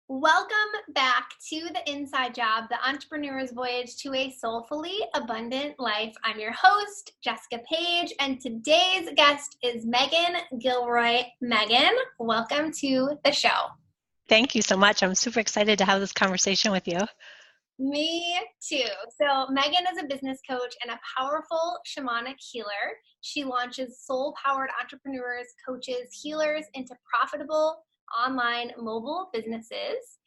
Welcome back to The Inside Job, the entrepreneur's voyage to a soulfully abundant life. I'm your host, Jessica Page, and today's guest is Meghan Gilroy. Meghan, welcome to the show. Thank you so much. I'm super excited to have this conversation with you. Me too. So Meghan is a business coach and a powerful shamanic healer. She launches soul-powered entrepreneurs, coaches, healers into profitable online mobile businesses.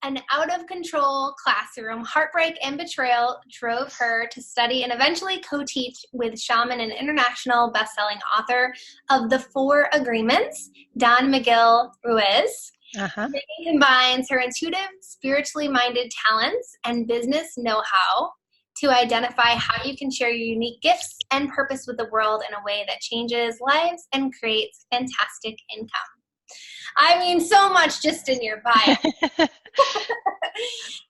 An out-of-control classroom, heartbreak and betrayal drove her to study and eventually co-teach with shaman and international best-selling author of The 4 Agreements, MIguel Ruiz. Meghan combines her intuitive, spiritually minded talents and business know-how to identify how you can share your unique gifts and purpose with the world in a way that changes lives and creates fantastic income. I mean, so much just in your bio.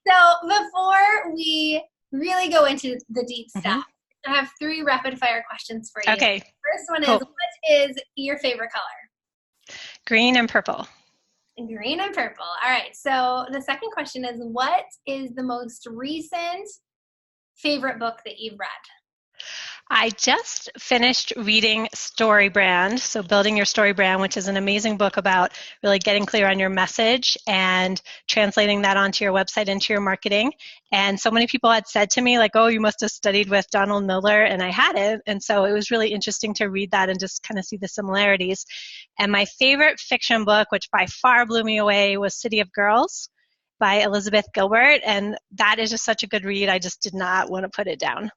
So before we really go into the deep stuff, I have 3 rapid fire questions for you. Okay. First one is, what is your favorite color? Green and purple. Green and purple. All right. So the second question is, what is the most recent favorite book that you've read? I just finished reading Story Brand, so Building Your Story Brand, which is an amazing book about really getting clear on your message and translating that onto your website, into your marketing. And so many people had said to me, like, oh, you must have studied with Donald Miller, and I hadn't. And so it was really interesting to read that and just kind of see the similarities. And my favorite fiction book, which by far blew me away, was City of Girls by Elizabeth Gilbert. And that is just such a good read. I just did not want to put it down.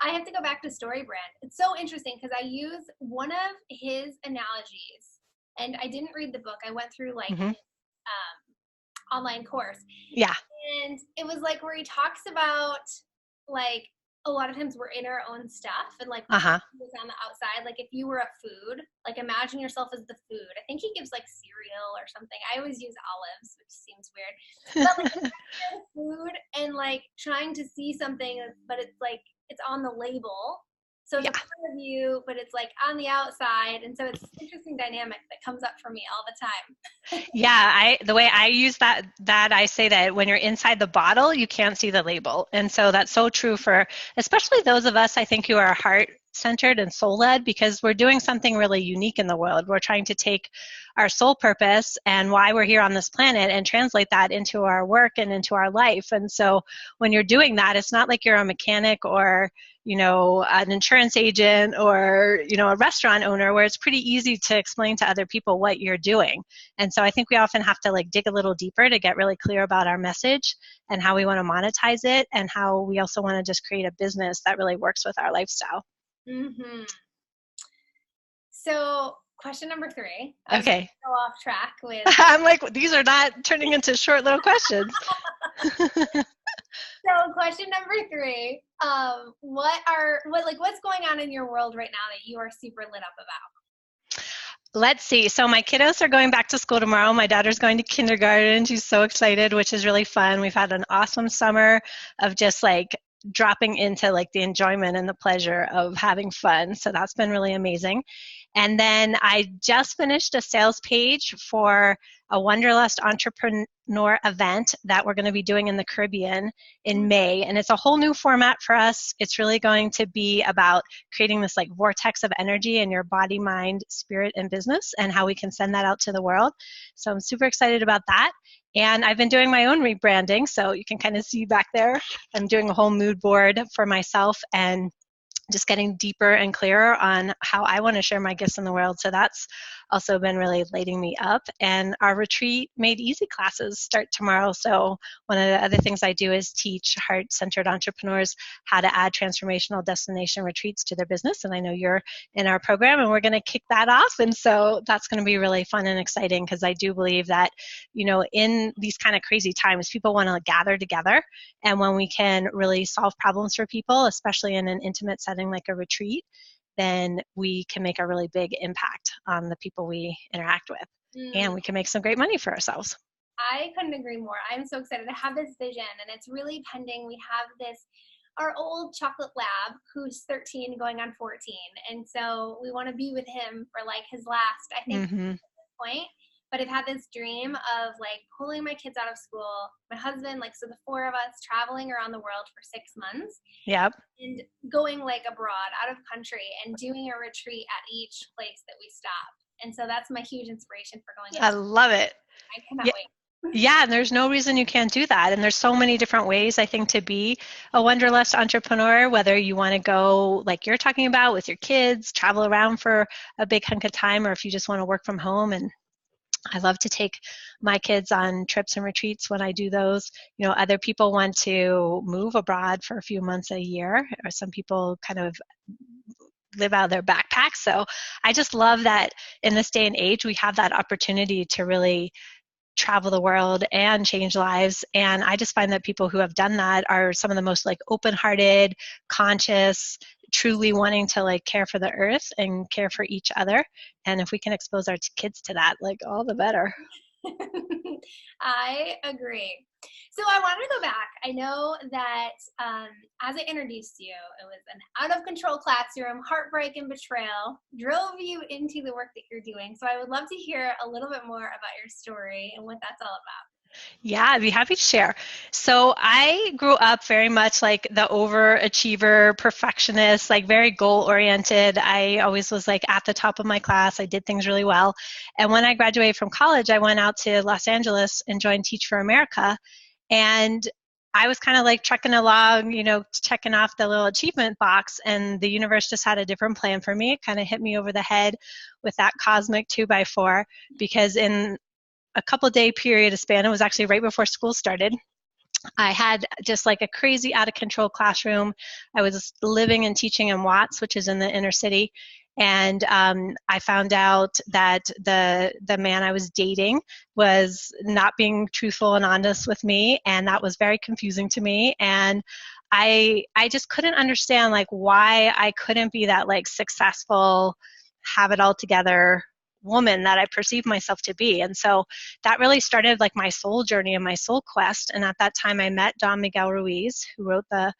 I have to go back to Story Brand. It's so interesting because I use one of his analogies, and I didn't read the book. I went through his online course. Yeah. And it was like where he talks about like a lot of times we're in our own stuff and like what's on the outside. Like if you were a food, like imagine yourself as the food. I think he gives like cereal or something. I always use olives, which seems weird. But like you're the food and like trying to see something, but it's like it's on the label. So it's a part of you, but it's like on the outside. And so it's an interesting dynamic that comes up for me all the time. Yeah, the way I use that I say that when you're inside the bottle, you can't see the label. And so that's so true for especially those of us, I think, who are heart-centered and soul-led, because we're doing something really unique in the world. We're trying to take our soul purpose and why we're here on this planet and translate that into our work and into our life. And so when you're doing that, it's not like you're a mechanic or an insurance agent or, a restaurant owner where it's pretty easy to explain to other people what you're doing. And so I think we often have to dig a little deeper to get really clear about our message and how we want to monetize it and how we also want to just create a business that really works with our lifestyle. Mm-hmm. So question number 3. Okay. Go off track with. I'm like, these are not turning into short little questions. So question number 3, what's going on in your world right now that you are super lit up about? Let's see. So my kiddos are going back to school tomorrow. My daughter's going to kindergarten. She's so excited, which is really fun. We've had an awesome summer of just dropping into the enjoyment and the pleasure of having fun. So that's been really amazing. And then I just finished a sales page for a Wanderlust entrepreneur event that we're going to be doing in the Caribbean in May. And it's a whole new format for us. It's really going to be about creating this vortex of energy in your body, mind, spirit, and business, and how we can send that out to the world. So I'm super excited about that. And I've been doing my own rebranding. So you can kind of see back there, I'm doing a whole mood board for myself and just getting deeper and clearer on how I want to share my gifts in the world. So that's also been really lighting me up. And our retreat Made Easy classes start tomorrow. So one of the other things I do is teach heart-centered entrepreneurs how to add transformational destination retreats to their business. And I know you're in our program and we're going to kick that off. And so that's going to be really fun and exciting because I do believe that, in these kind of crazy times, people want to gather together. And when we can really solve problems for people, especially in an intimate setting like a retreat, then we can make a really big impact on the people we interact with. And we can make some great money for ourselves. I couldn't agree more. I'm so excited. I have this vision and it's really pending. We have our old chocolate lab who's 13 going on 14. And so we want to be with him for his last, I think, at this point. But I've had this dream of like pulling my kids out of school, my husband, like, so the four of us traveling around the world for 6 months. Yep. And going like abroad, out of country, and doing a retreat at each place that we stop. And so that's my huge inspiration for going. I love it. I cannot Yeah. wait. Yeah, and there's no reason you can't do that. And there's so many different ways, I think, to be a wanderlust entrepreneur, whether you want to go like you're talking about with your kids, travel around for a big hunk of time, or if you just want to work from home. And I love to take my kids on trips and retreats when I do those. You know, other people want to move abroad for a few months a year, or some people kind of live out of their backpacks. So I just love that in this day and age, we have that opportunity to really travel the world and change lives. And I just find that people who have done that are some of the most like open-hearted, conscious, truly wanting to like care for the earth and care for each other. And if we can expose our kids to that, like all the better. I agree. So I want to go back. I know that as I introduced you, it was an out of control classroom, heartbreak and betrayal drove you into the work that you're doing. So I would love to hear a little bit more about your story and what that's all about. Yeah, I'd be happy to share. So I grew up very much like the overachiever, perfectionist, like very goal oriented. I always was like at the top of my class. I did things really well. And when I graduated from college, I went out to Los Angeles and joined Teach for America. And I was kind of like trekking along, you know, checking off the little achievement box, and the universe just had a different plan for me. It kind of hit me over the head with that cosmic 2x4, because in a couple day period of span, it was actually right before school started, I had just like a crazy out of control classroom. I was living and teaching in Watts, which is in the inner city. And I found out that the man I was dating was not being truthful and honest with me, and that was very confusing to me. And I just couldn't understand like why I couldn't be that like successful, have it all together woman that I perceived myself to be. And so that really started like my soul journey and my soul quest. And at that time I met MIguel Ruiz, who wrote the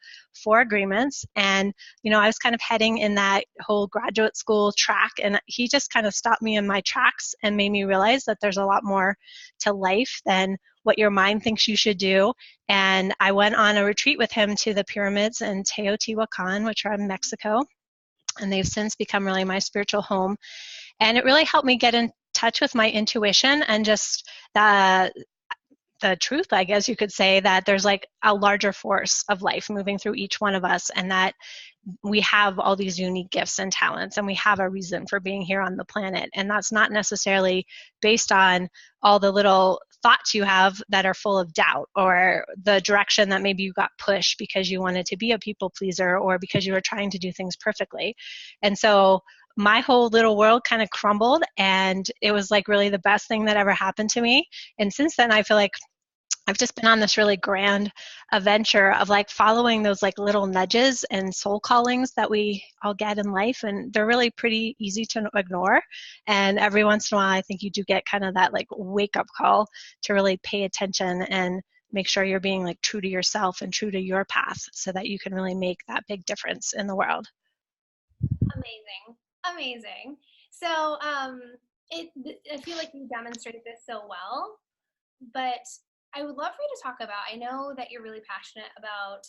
4 Agreements. And, you know, I was kind of heading in that whole graduate school track, and he just kind of stopped me in my tracks and made me realize that there's a lot more to life than what your mind thinks you should do. And I went on a retreat with him to the pyramids in Teotihuacan, which are in Mexico. And they've since become really my spiritual home. And it really helped me get in touch with my intuition and just the truth, I guess you could say, that there's like a larger force of life moving through each one of us, and that we have all these unique gifts and talents, and we have a reason for being here on the planet. And that's not necessarily based on all the little thoughts you have that are full of doubt, or the direction that maybe you got pushed because you wanted to be a people pleaser, or because you were trying to do things perfectly. And so my whole little world kind of crumbled, and it was like really the best thing that ever happened to me. And since then, I feel like I've just been on this really grand adventure of like following those like little nudges and soul callings that we all get in life. And they're really pretty easy to ignore. And every once in a while, I think you do get kind of that like wake up call to really pay attention and make sure you're being like true to yourself and true to your path, so that you can really make that big difference in the world. Amazing. So I feel like you demonstrated this so well, but I would love for you to talk about, I know that you're really passionate about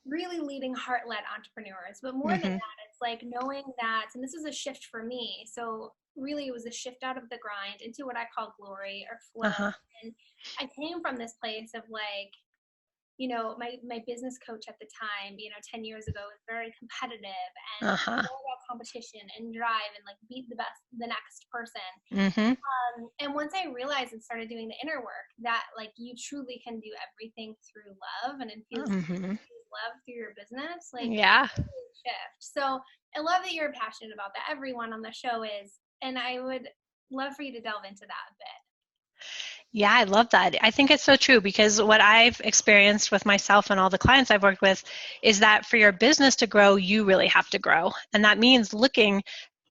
really leading heart-led entrepreneurs, but more than that, it's like knowing that, and this is a shift for me, so really it was a shift out of the grind into what I call glory or flow. And I came from this place of like, you know, my business coach at the time, you know, 10 years ago, was very competitive and all about competition and drive and like beat the next person. And once I realized and started doing the inner work, that like you truly can do everything through love and infuse love through your business, like shift. So I love that you're passionate about that. Everyone on the show is, and I would love for you to delve into that a bit. Yeah, I love that. I think it's so true, because what I've experienced with myself and all the clients I've worked with is that for your business to grow, you really have to grow. And that means looking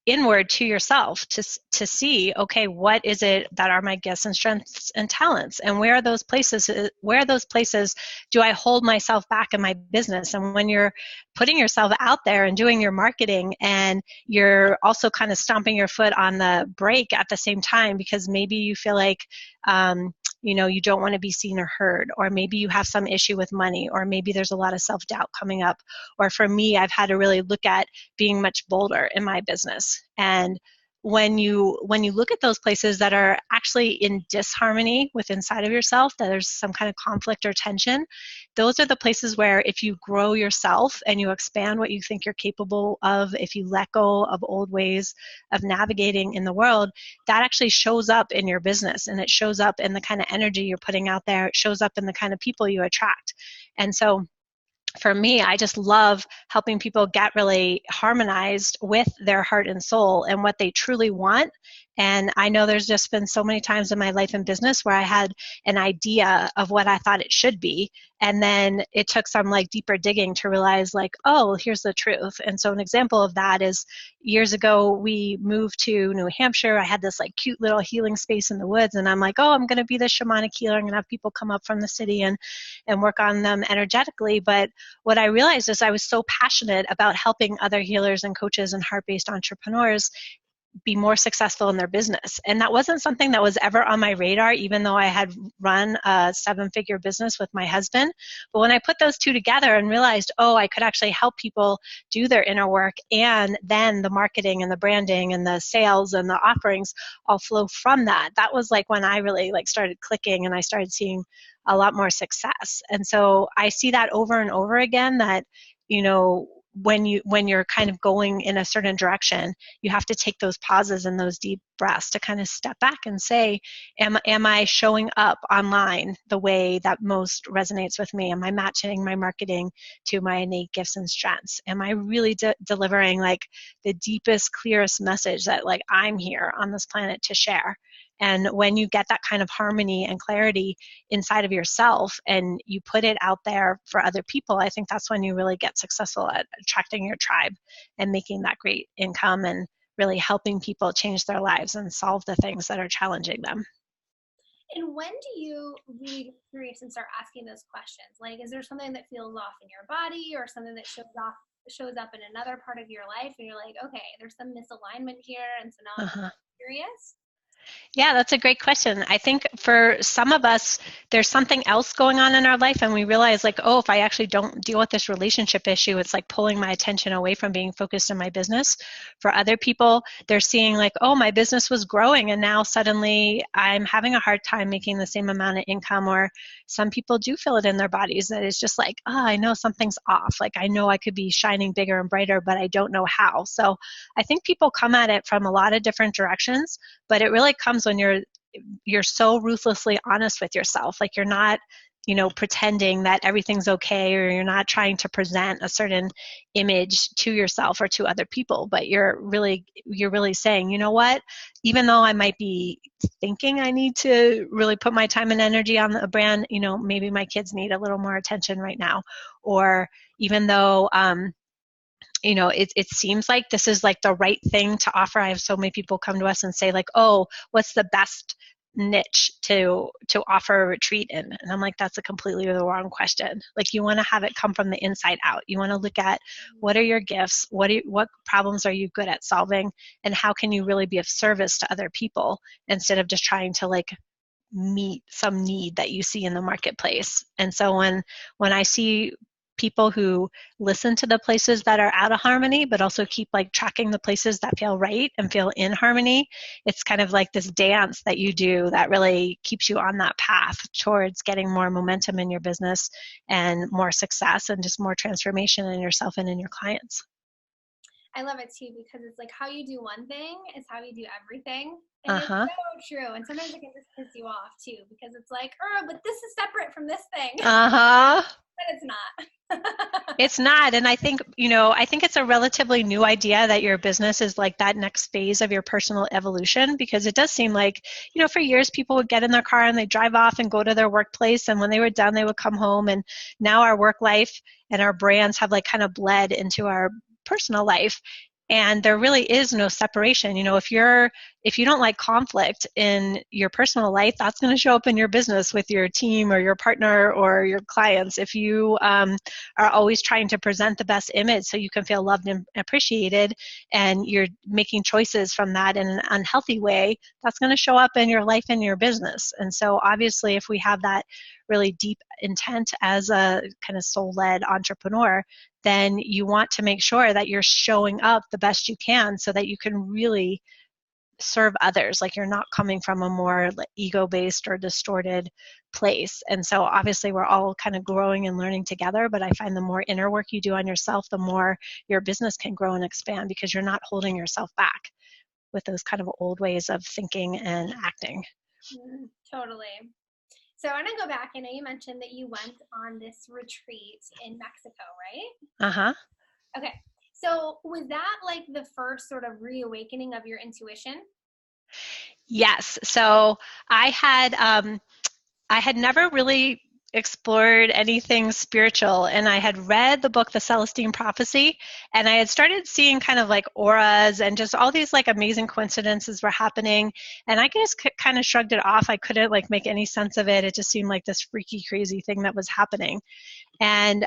inward to yourself to see, okay, what is it that are my gifts and strengths and talents, and where are those places do I hold myself back in my business? And when you're putting yourself out there and doing your marketing, and you're also kind of stomping your foot on the brake at the same time, because maybe you feel like you don't want to be seen or heard, or maybe you have some issue with money, or maybe there's a lot of self-doubt coming up. Or for me, I've had to really look at being much bolder in my business. And when you look at those places that are actually in disharmony with inside of yourself, that there's some kind of conflict or tension, those are the places where if you grow yourself and you expand what you think you're capable of, if you let go of old ways of navigating in the world, that actually shows up in your business, and it shows up in the kind of energy you're putting out there. It shows up in the kind of people you attract. And so for me, I just love helping people get really harmonized with their heart and soul and what they truly want. And I know there's just been so many times in my life and business where I had an idea of what I thought it should be. And then it took some deeper digging to realize oh, here's the truth. And so an example of that is years ago, we moved to New Hampshire. I had this cute little healing space in the woods. And I'm oh, I'm going to be the shamanic healer. I'm going to have people come up from the city and work on them energetically. But what I realized is I was so passionate about helping other healers and coaches and heart-based entrepreneurs be more successful in their business. And that wasn't something that was ever on my radar, even though I had run a 7-figure business with my husband. But when I put those two together and realized, oh, I could actually help people do their inner work, and then the marketing and the branding and the sales and the offerings all flow from that, that was when I really started clicking, and I started seeing a lot more success. And so I see that over and over again, that when you're kind of going in a certain direction, you have to take those pauses and those deep breaths to kind of step back and say, am I showing up online the way that most resonates with me? Am I matching my marketing to my innate gifts and strengths? Am I really delivering the deepest, clearest message that I'm here on this planet to share? And when you get that kind of harmony and clarity inside of yourself and you put it out there for other people, I think that's when you really get successful at attracting your tribe and making that great income and really helping people change their lives and solve the things that are challenging them. And when do you really get curious and start asking those questions? Is there something that feels off in your body, or something that shows up in another part of your life, and you're okay, there's some misalignment here, and so now I'm curious? Yeah, that's a great question. I think for some of us, there's something else going on in our life, and we realize oh, if I actually don't deal with this relationship issue, it's pulling my attention away from being focused in my business. For other people, they're seeing oh, my business was growing and now suddenly I'm having a hard time making the same amount of income. Or some people do feel it in their bodies, that it's just oh, I know something's off. I know I could be shining bigger and brighter, but I don't know how. So I think people come at it from a lot of different directions, but it really comes when you're so ruthlessly honest with yourself. You're not pretending that everything's okay, or you're not trying to present a certain image to yourself or to other people, but you're really saying, you know what, even though I might be thinking I need to really put my time and energy on the brand, maybe my kids need a little more attention right now. Or even though it seems like this is the right thing to offer. I have so many people come to us and say oh, what's the best niche to offer a retreat in? And I'm that's a completely the wrong question. You want to have it come from the inside out. You want to look at what are your gifts, what problems are you good at solving, and how can you really be of service to other people, instead of just trying to meet some need that you see in the marketplace. And so when I see people who listen to the places that are out of harmony, but also keep tracking the places that feel right and feel in harmony, it's kind of this dance that you do that really keeps you on that path towards getting more momentum in your business and more success and just more transformation in yourself and in your clients. I love it too, because it's how you do one thing is how you do everything. And it's so true. And sometimes it can just piss you off too, because it's oh, but this is separate from this thing. But it's not. It's not. And I think it's a relatively new idea that your business is that next phase of your personal evolution, because it does seem for years people would get in their car and they drive off and go to their workplace, and when they were done, they would come home. And now our work life and our brands have kind of bled into our personal life. And there really is no separation. If you don't like conflict in your personal life, that's going to show up in your business with your team or your partner or your clients. If you are always trying to present the best image so you can feel loved and appreciated, and you're making choices from that in an unhealthy way, that's going to show up in your life and your business. And so obviously, if we have that really deep intent as a kind of soul-led entrepreneur, then you want to make sure that you're showing up the best you can so that you can really serve others. Like, you're not coming from a more ego-based or distorted place. And so obviously we're all kind of growing and learning together, but I find the more inner work you do on yourself, the more your business can grow and expand, because you're not holding yourself back with those kind of old ways of thinking and acting. Totally. So I want to go back. I know you mentioned that you went on this retreat in Mexico, right? Uh-huh. Okay. So was that like the first sort of reawakening of your intuition? Yes. So I had never really explored anything spiritual, and I had read the book The Celestine Prophecy, and I had started seeing kind of like auras and just all these like amazing coincidences were happening, and I just kind of shrugged it off. I couldn't like make any sense of it. It just seemed like this freaky crazy thing that was happening. And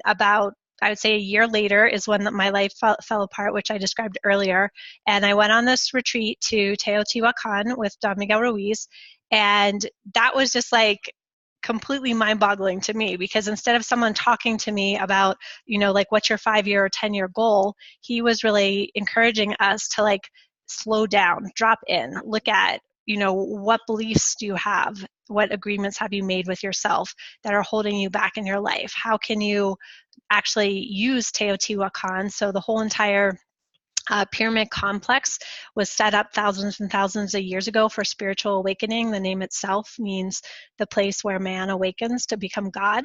about, I would say, a year later is when my life fell apart, which I described earlier. And I went on this retreat to Teotihuacan with Meghan Ruiz. And that was just like completely mind-boggling to me, because instead of someone talking to me about, like, what's your 5-year or 10-year goal, he was really encouraging us to like slow down, drop in, look at, what beliefs do you have? What agreements have you made with yourself that are holding you back in your life? How can you actually use Teotihuacan? So the whole entire pyramid complex was set up thousands and thousands of years ago for spiritual awakening. The name itself means the place where man awakens to become God.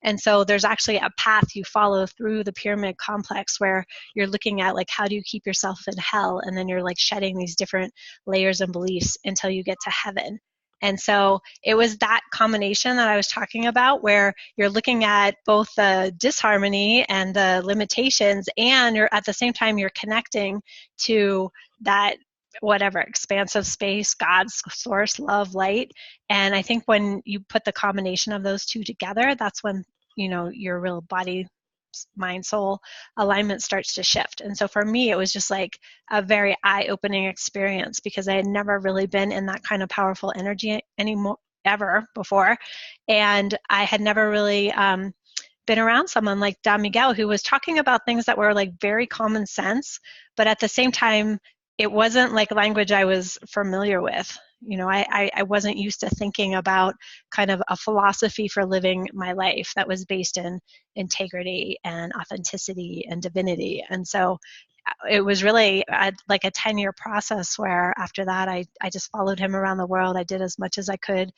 And so there's actually a path you follow through the pyramid complex where you're looking at like, how do you keep yourself in hell? And then you're like shedding these different layers and beliefs until you get to heaven. And so it was that combination that I was talking about, where you're looking at both the disharmony and the limitations, and you're at the same time you're connecting to that whatever expansive space, God's source, love, light. And I think when you put the combination of those two together, that's when your real body, mind, soul alignment starts to shift. And so for me, it was just like a very eye-opening experience, because I had never really been in that kind of powerful energy anymore ever before. And I had never really been around someone like Don Miguel, who was talking about things that were like very common sense, but at the same time, it wasn't like language I was familiar with. I wasn't used to thinking about kind of a philosophy for living my life that was based in integrity and authenticity and divinity. And so it was really like a 10-year process, where after that, I just followed him around the world. I did as much as I could,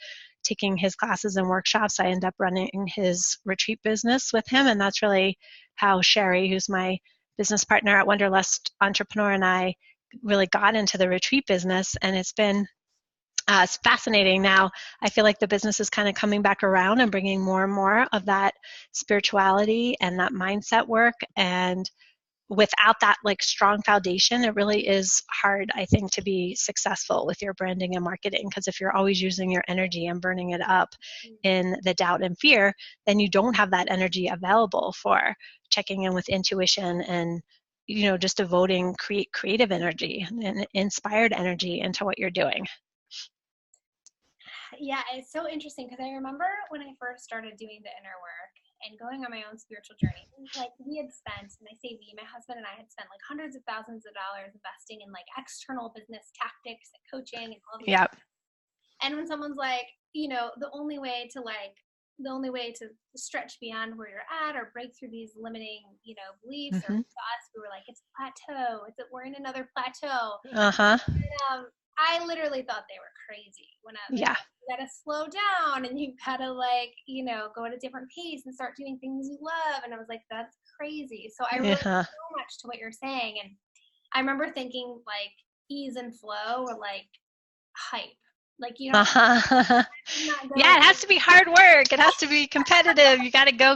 taking his classes and workshops. I ended up running his retreat business with him. And that's really how Sherry, who's my business partner at Wanderlust Entrepreneur, and I really got into the retreat business. And it's been it's fascinating. Now I feel like the business is kind of coming back around and bringing more and more of that spirituality and that mindset work. And without that like strong foundation, it really is hard, I think, to be successful with your branding and marketing. Because if you're always using your energy and burning it up in the doubt and fear, then you don't have that energy available for checking in with intuition and just devoting creative energy and inspired energy into what you're doing. Yeah, it's so interesting, because I remember when I first started doing the inner work and going on my own spiritual journey, like we had spent, and I say we, my husband and I had spent like hundreds of thousands of dollars investing in like external business tactics and coaching and all these. Yep. And when someone's like, the only way to stretch beyond where you're at or break through these limiting, beliefs, or to us, we were like, it's a plateau. We're in another plateau. And, I literally thought they were crazy when I was like, you gotta slow down and you gotta go at a different pace and start doing things you love. And I was like, that's crazy. So I relate so much to what you're saying. And I remember thinking like ease and flow were like hype. Like, yeah, it has to be hard work. It has to be competitive. You got to go.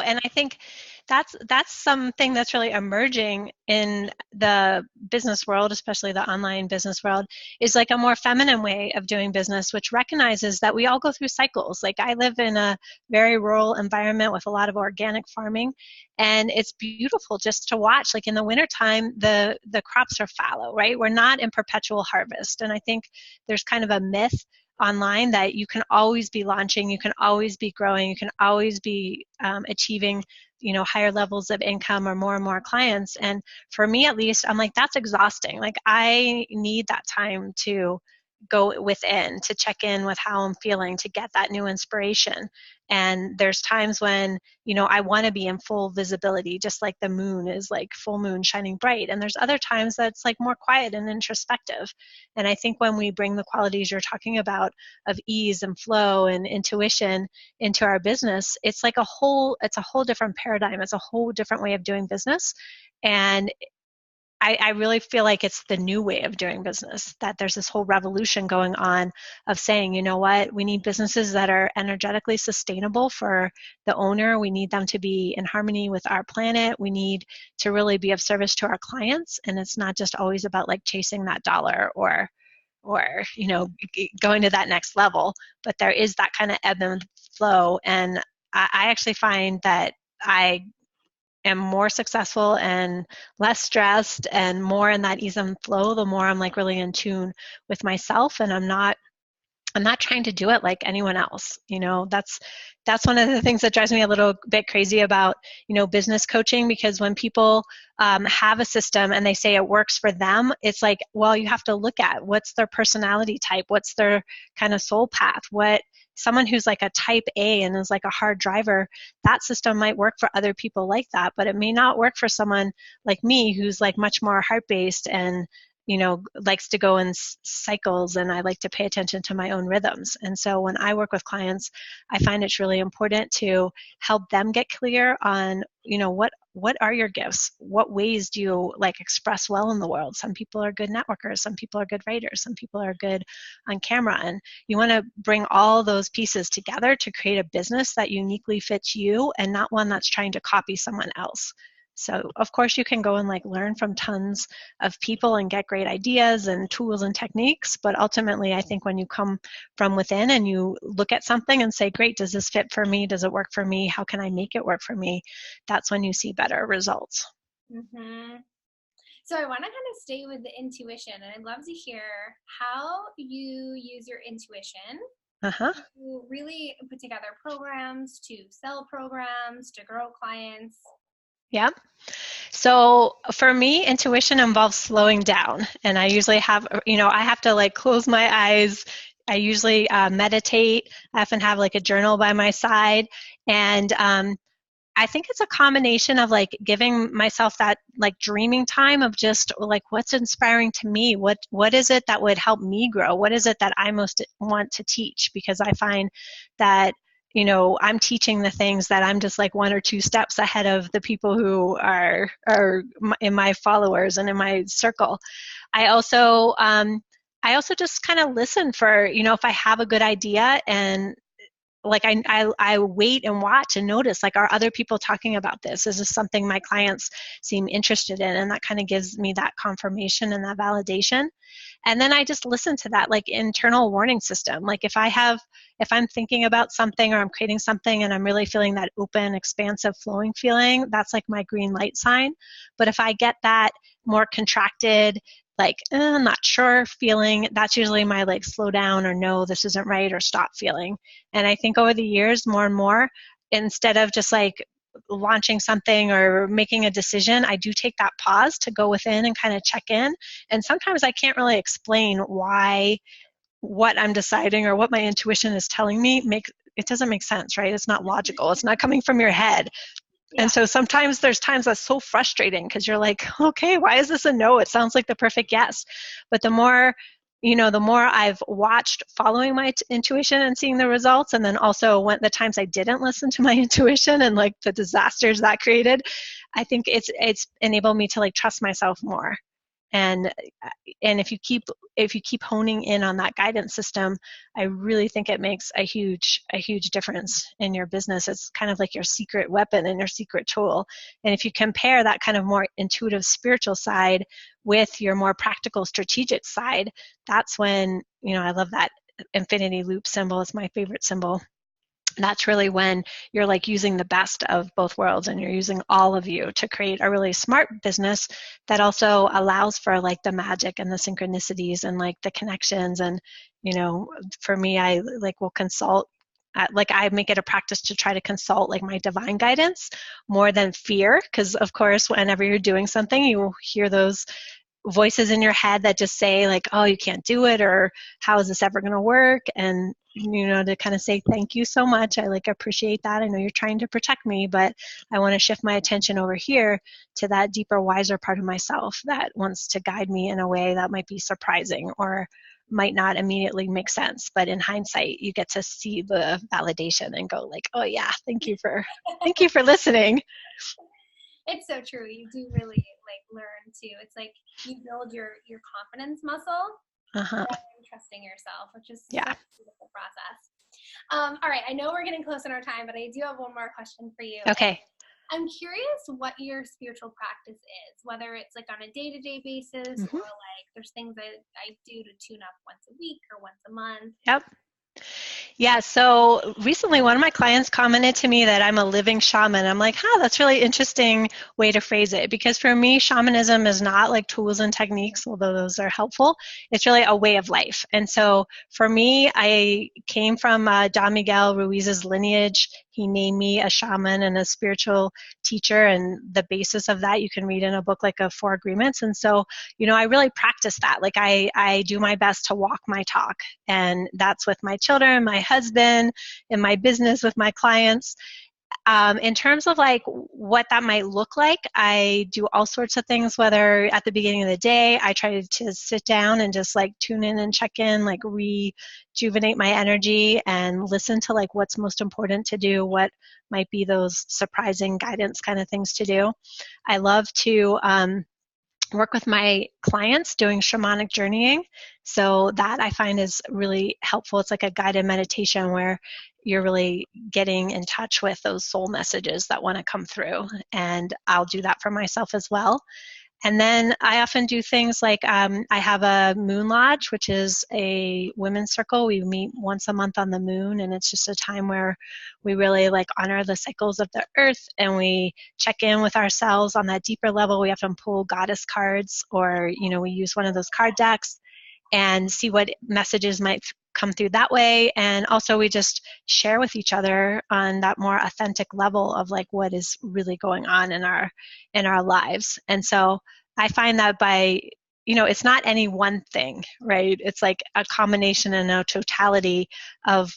And I think That's something that's really emerging in the business world, especially the online business world, is like a more feminine way of doing business, which recognizes that we all go through cycles. Like I live in a very rural environment with a lot of organic farming, and it's beautiful just to watch. Like in the wintertime, the crops are fallow, right? We're not in perpetual harvest. And I think there's kind of a myth online that you can always be launching, you can always be growing, you can always be achieving higher levels of income or more clients. And for me at least, I'm like, that's exhausting. Like I need that time to go within, to check in with how I'm feeling, to get that new inspiration. And there's times when I want to be in full visibility, just like the moon is like full moon shining bright. And there's other times that's like more quiet and introspective. And I think when we bring the qualities you're talking about of ease and flow and intuition into our business, it's a whole different paradigm. It's a whole different way of doing business. And I really feel like it's the new way of doing business, that there's this whole revolution going on of saying, you know what, we need businesses that are energetically sustainable for the owner. We need them to be in harmony with our planet. We need to really be of service to our clients. And it's not just always about like chasing that dollar or going to that next level, but there is that kind of ebb and flow. And I actually find that I am more successful and less stressed and more in that ease and flow the more I'm like really in tune with myself, and I'm not trying to do it like anyone else. That's one of the things that drives me a little bit crazy about business coaching, because when people have a system and they say it works for them, it's like, well, you have to look at what's their personality type, what's their kind of soul path, what someone who's like a type A and is like a hard driver, that system might work for other people like that, but it may not work for someone like me who's like much more heart-based and likes to go in cycles, and I like to pay attention to my own rhythms. And so when I work with clients, I find it's really important to help them get clear on, what are your gifts? What ways do you like express well in the world? Some people are good networkers, some people are good writers, some people are good on camera. And you want to bring all those pieces together to create a business that uniquely fits you and not one that's trying to copy someone else. So of course you can go and like learn from tons of people and get great ideas and tools and techniques, but ultimately I think when you come from within and you look at something and say, great, does this fit for me? Does it work for me? How can I make it work for me? That's when you see better results. Mm-hmm. So I want to kind of stay with the intuition, and I'd love to hear how you use your intuition to really put together programs, to sell programs, to grow clients. Yeah. So for me, intuition involves slowing down. And I usually have, I have to like close my eyes. I usually meditate. I often have like a journal by my side. And I think it's a combination of like giving myself that like dreaming time of just like what's inspiring to me, what is it that would help me grow, what is it that I most want to teach, because I find that I'm teaching the things that I'm just like one or two steps ahead of the people who are in my followers and in my circle. I also just kind of listen for if I have a good idea, and like I wait and watch and notice, like, are other people talking about this? Is this something my clients seem interested in? And that kind of gives me that confirmation and that validation. And then I just listen to that like internal warning system. Like if I'm thinking about something or I'm creating something and I'm really feeling that open, expansive, flowing feeling, that's like my green light sign. But if I get that more contracted, like, I'm not sure feeling, that's usually my like slow down or no, this isn't right, or stop feeling. And I think over the years, more and more, instead of just like launching something or making a decision, I do take that pause to go within and kind of check in. And sometimes I can't really explain why what I'm deciding or what my intuition is telling me it doesn't make sense, right? It's not logical. It's not coming from your head. Yeah. And so sometimes there's times that's so frustrating because you're like, okay, why is this a no? It sounds like the perfect yes. But the more I've watched following my intuition and seeing the results, and then also when the times I didn't listen to my intuition and like the disasters that created, I think it's enabled me to like trust myself more. And if you keep honing in on that guidance system, I really think it makes a huge difference in your business. It's kind of like your secret weapon and your secret tool. And if you compare that kind of more intuitive spiritual side with your more practical strategic side, that's when, I love that infinity loop symbol. It's my favorite symbol. That's really when you're like using the best of both worlds, and you're using all of you to create a really smart business that also allows for like the magic and the synchronicities and like the connections. And for me, I like will consult, like I make it a practice to try to consult like my divine guidance more than fear, because of course whenever you're doing something, you will hear those voices in your head that just say like, oh, you can't do it, or how is this ever going to work? And to kind of say thank you so much, I like appreciate that. I know you're trying to protect me, but I want to shift my attention over here to that deeper, wiser part of myself that wants to guide me in a way that might be surprising or might not immediately make sense, but in hindsight you get to see the validation and go like, oh yeah, thank you for listening. It's so true. You do really like learn to. It's like you build your confidence muscle by trusting yourself, which is such a beautiful process. All right, I know we're getting close on our time, but I do have one more question for you. Okay. I'm curious what your spiritual practice is, whether it's like on a day-to-day basis or like there's things that I do to tune up once a week or once a month. Yep. Yeah, so recently one of my clients commented to me that I'm a living shaman. I'm like, that's really interesting way to phrase it, because for me, shamanism is not like tools and techniques, although those are helpful. It's really a way of life. And so for me, I came from Don Miguel Ruiz's lineage. He named me a shaman and a spiritual teacher, and the basis of that you can read in a book like Four Agreements. And so, I really practice that. Like I do my best to walk my talk, and that's with my children, my husband, in my business with my clients. In terms of like what that might look like, I do all sorts of things, whether at the beginning of the day, I try to sit down and just like tune in and check in, like rejuvenate my energy and listen to like what's most important to do, what might be those surprising guidance kind of things to do. I love to work with my clients doing shamanic journeying. So that I find is really helpful. It's like a guided meditation where you're really getting in touch with those soul messages that want to come through. And I'll do that for myself as well. And then I often do things like I have a moon lodge, which is a women's circle. We meet once a month on the moon, and it's just a time where we really like honor the cycles of the earth, and we check in with ourselves on that deeper level. We often pull goddess cards, or we use one of those card decks and see what messages might come through that way. And also we just share with each other on that more authentic level of like what is really going on in our lives. And so I find that by it's not any one thing, right? It's like a combination and a totality of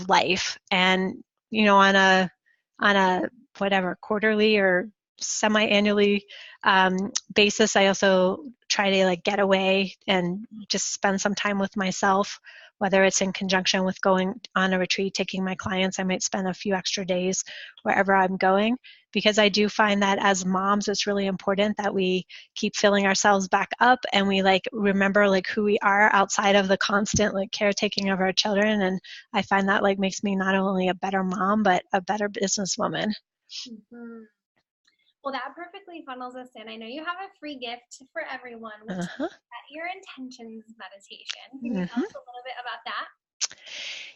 life. And on a whatever quarterly or semi-annually basis, I also try to like get away and just spend some time with myself, whether it's in conjunction with going on a retreat, taking my clients. I might spend a few extra days wherever I'm going, because I do find that as moms, it's really important that we keep filling ourselves back up, and we like remember like who we are outside of the constant like caretaking of our children. And I find that like makes me not only a better mom, but a better businesswoman. Mm-hmm. Well, that perfectly funnels us in. I know you have a free gift for everyone, which is your intentions meditation. Can you tell us a little bit about that?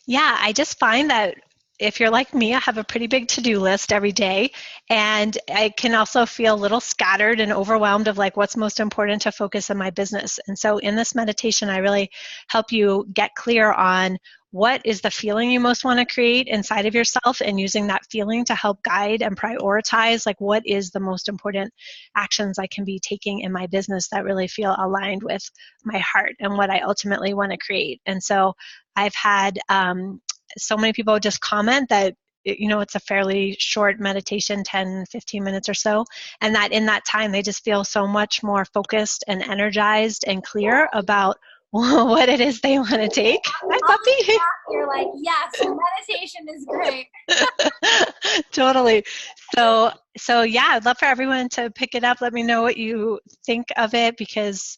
Yeah, I just find that if you're like me, I have a pretty big to-do list every day, and I can also feel a little scattered and overwhelmed of like what's most important to focus in my business. And so in this meditation, I really help you get clear on what is the feeling you most want to create inside of yourself, and using that feeling to help guide and prioritize like what is the most important actions I can be taking in my business that really feel aligned with my heart and what I ultimately want to create. And so I've had so many people just comment that it's a fairly short meditation, 10, 15 minutes or so, and that in that time they just feel so much more focused and energized and clear about what it is they want to take. Hi, puppy. You're like, yes, meditation is great. Totally. So yeah, I'd love for everyone to pick it up. Let me know what you think of it, because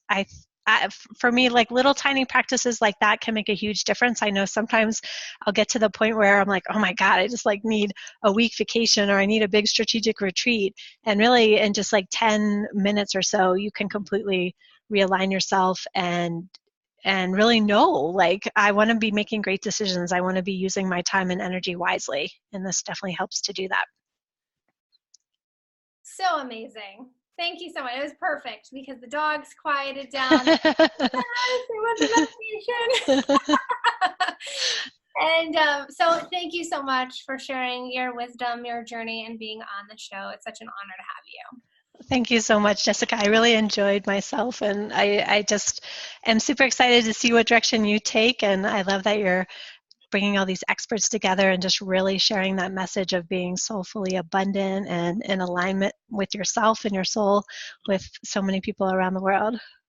for me, like little tiny practices like that can make a huge difference. I know sometimes I'll get to the point where I'm like, oh my God, I just like need a week vacation, or I need a big strategic retreat. And really in just like 10 minutes or so, you can completely realign yourself and really know, like, I want to be making great decisions. I want to be using my time and energy wisely. And this definitely helps to do that. So amazing. Thank you so much. It was perfect because the dogs quieted down. Yes, it was a meditation. And so thank you so much for sharing your wisdom, your journey, and being on the show. It's such an honor to have you. Thank you so much, Jessica. I really enjoyed myself, and I just am super excited to see what direction you take. And I love that you're bringing all these experts together and just really sharing that message of being soulfully abundant and in alignment with yourself and your soul with so many people around the world.